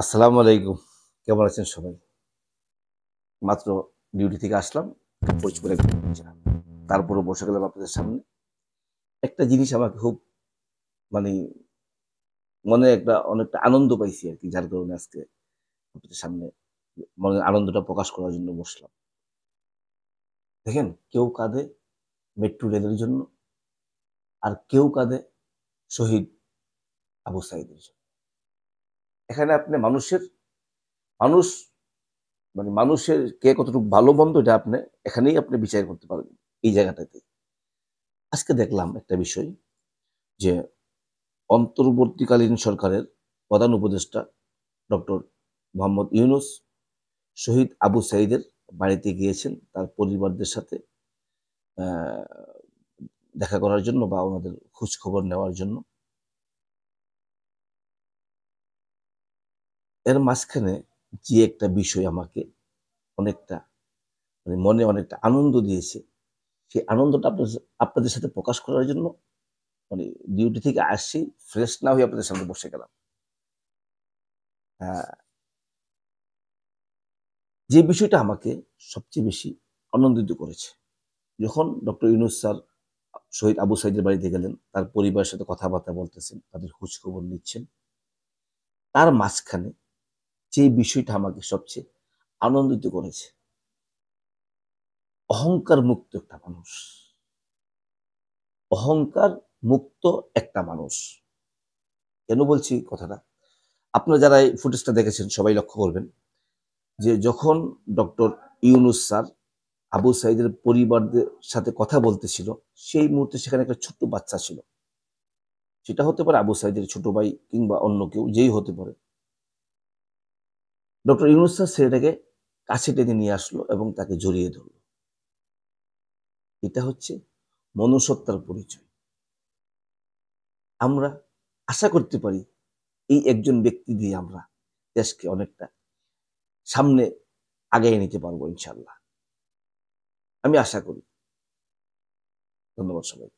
আসসালামু আলাইকুম। কেমন আছেন সবাই? মাত্র ডিউটি থেকে আসলাম। পরিচিত করে তারপরও বসে গেলাম আপনাদের সামনে। একটা জিনিস আমাকে খুব মানে মনে অনেকটা আনন্দ পাইছি আরকি। যার কারণে আজকে আপনাদের সামনে মনের আনন্দটা প্রকাশ করার জন্য বসলাম। দেখেন কেউ কাঁদে মেট্রো রেলের জন্য, আর কেউ কাঁদে শহীদ আবু সাঈদের জন্য। এখানে আপনি মানুষ মানুষের কে কতটুকু ভালো মন্দ এটা এখানেই আপনি বিচার করতে পারবেন, এই জায়গাটাতে। আজকে দেখলাম একটা বিষয় যে অন্তর্বর্তীকালীন সরকারের প্রধান উপদেষ্টা ডক্টর মোহাম্মদ ইউনূস শহীদ আবু সাঈদের বাড়িতে গিয়েছেন তার পরিবারদের সাথে আহ, দেখা করার জন্য বা ওনাদের খোঁজ খবর নেওয়ার জন্য। এর মাঝখানে যে একটা বিষয় আমাকে অনেকটা মনে অনেকটা আনন্দ দিয়েছে, সেই আনন্দটা আপনাদের সাথে প্রকাশ করার জন্য মানে ডিউটি থেকে আসছি, ফ্রেশ না হয়ে আপনাদের সামনে বসে গেলাম। আহ, যে বিষয়টা আমাকে সবচেয়ে বেশি আনন্দিত করেছে, যখন ডক্টর ইউনূস স্যার শহীদ আবু সাঈদের বাড়িতে গেলেন, তার পরিবারের সাথে কথাবার্তা বলতেছেন, তাদের খোঁজ খবর নিচ্ছেন, তার মাঝখানে যে বিষয়টা আমাকে সবচেয়ে আনন্দিত করেছে, অহংকার মুক্ত একটা মানুষ, অহংকার মুক্ত একটা মানুষ। কেন বলছি কথাটা? আপনারা যারা এই ফুটেজটা দেখেছেন সবাই লক্ষ্য করবেন যে যখন ডক্টর ইউনূস স্যার আবু সাঈদের পরিবারদের সাথে কথা বলতেছিল, সেই মুহূর্তে সেখানে একটা ছোট্ট বাচ্চা ছিল। সেটা হতে পারে আবু সাঈদের ছোট ভাই কিংবা অন্য কেউ, যেই হতে পারে। ডক্টর ইউনূস স্যার ছেলেটাকে কাছে টেনে নিয়ে আসলো এবং তাকে জড়িয়ে ধরল। এটা হচ্ছে মনুষ্যত্বের পরিচয়। আমরা আশা করতে পারি এই একজন ব্যক্তি দিয়ে আমরা দেশকে অনেকটা সামনে আগায় নিতে পারবো ইনশাল্লাহ। আমি আশা করি। ধন্যবাদ সবাই।